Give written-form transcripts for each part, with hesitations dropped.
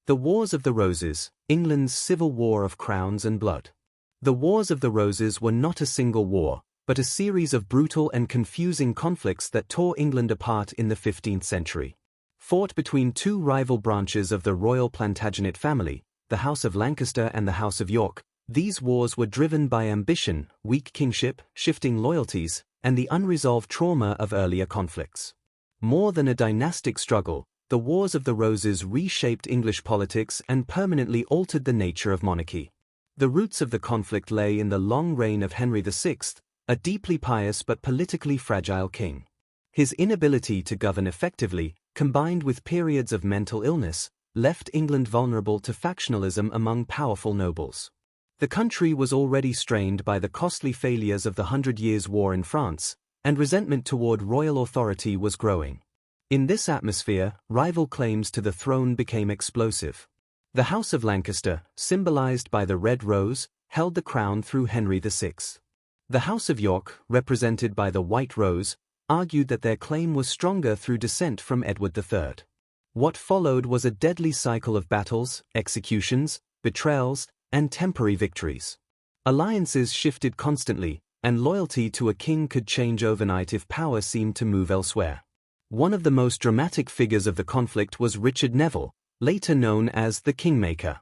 The Wars of the Roses, England's civil war of crowns and blood. The Wars of the Roses were not a single war, but a series of brutal and confusing conflicts that tore England apart in the 15th century. Fought between two rival branches of the royal Plantagenet family, the House of Lancaster and the House of York, these wars were driven by ambition, weak kingship, shifting loyalties, and the unresolved trauma of earlier conflicts. More than a dynastic struggle, the Wars of the Roses reshaped English politics and permanently altered the nature of monarchy. The roots of the conflict lay in the long reign of Henry VI, a deeply pious but politically fragile king. His inability to govern effectively, combined with periods of mental illness, left England vulnerable to factionalism among powerful nobles. The country was already strained by the costly failures of the Hundred Years' War in France, and resentment toward royal authority was growing. In this atmosphere, rival claims to the throne became explosive. The House of Lancaster, symbolized by the red rose, held the crown through Henry VI. The House of York, represented by the white rose, argued that their claim was stronger through descent from Edward III. What followed was a deadly cycle of battles, executions, betrayals, and temporary victories. Alliances shifted constantly, and loyalty to a king could change overnight if power seemed to move elsewhere. One of the most dramatic figures of the conflict was Richard Neville, later known as the Kingmaker.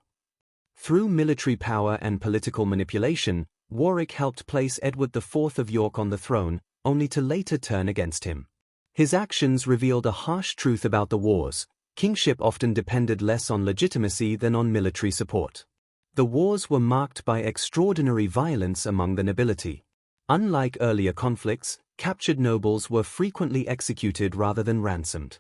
Through military power and political manipulation, Warwick helped place Edward IV of York on the throne, only to later turn against him. His actions revealed a harsh truth about the wars: kingship often depended less on legitimacy than on military support. The wars were marked by extraordinary violence among the nobility. Unlike earlier conflicts, captured nobles were frequently executed rather than ransomed.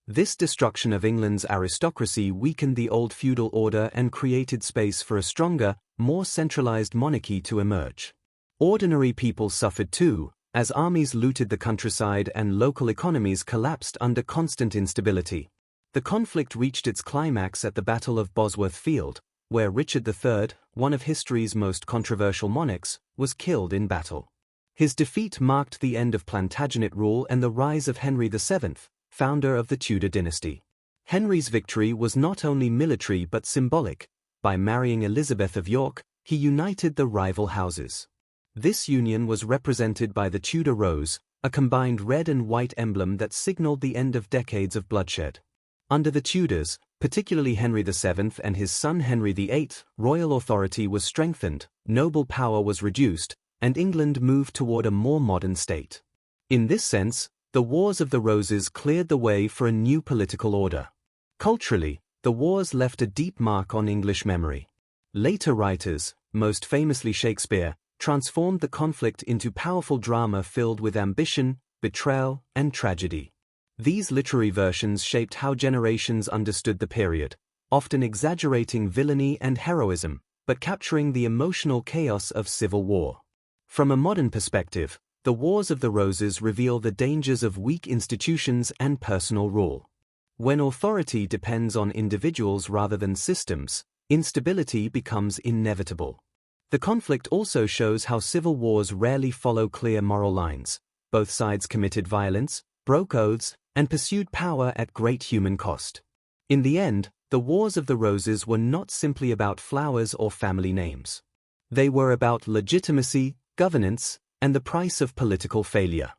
This destruction of England's aristocracy weakened the old feudal order and created space for a stronger, more centralized monarchy to emerge. Ordinary people suffered too, as armies looted the countryside and local economies collapsed under constant instability. The conflict reached its climax at the Battle of Bosworth Field, where Richard III, one of history's most controversial monarchs, was killed in battle. His defeat marked the end of Plantagenet rule and the rise of Henry VII, founder of the Tudor dynasty. Henry's victory was not only military but symbolic. By marrying Elizabeth of York, he united the rival houses. This union was represented by the Tudor rose, a combined red and white emblem that signaled the end of decades of bloodshed. Under the Tudors, particularly Henry VII and his son Henry VIII, royal authority was strengthened, noble power was reduced, and England moved toward a more modern state. In this sense, the Wars of the Roses cleared the way for a new political order. Culturally, the wars left a deep mark on English memory. Later writers, most famously Shakespeare, transformed the conflict into powerful drama filled with ambition, betrayal, and tragedy. These literary versions shaped how generations understood the period, often exaggerating villainy and heroism, but capturing the emotional chaos of civil war. From a modern perspective, the Wars of the Roses reveal the dangers of weak institutions and personal rule. When authority depends on individuals rather than systems, instability becomes inevitable. The conflict also shows how civil wars rarely follow clear moral lines. Both sides committed violence, broke oaths, and pursued power at great human cost. In the end, the Wars of the Roses were not simply about flowers or family names. They were about legitimacy, governance, and the price of political failure.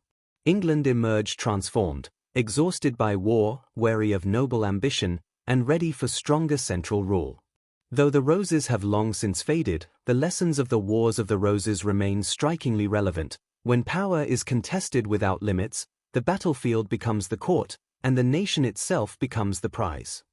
England emerged transformed, exhausted by war, wary of noble ambition, and ready for stronger central rule. Though the roses have long since faded, the lessons of the Wars of the Roses remain strikingly relevant. When power is contested without limits, the battlefield becomes the court, and the nation itself becomes the prize.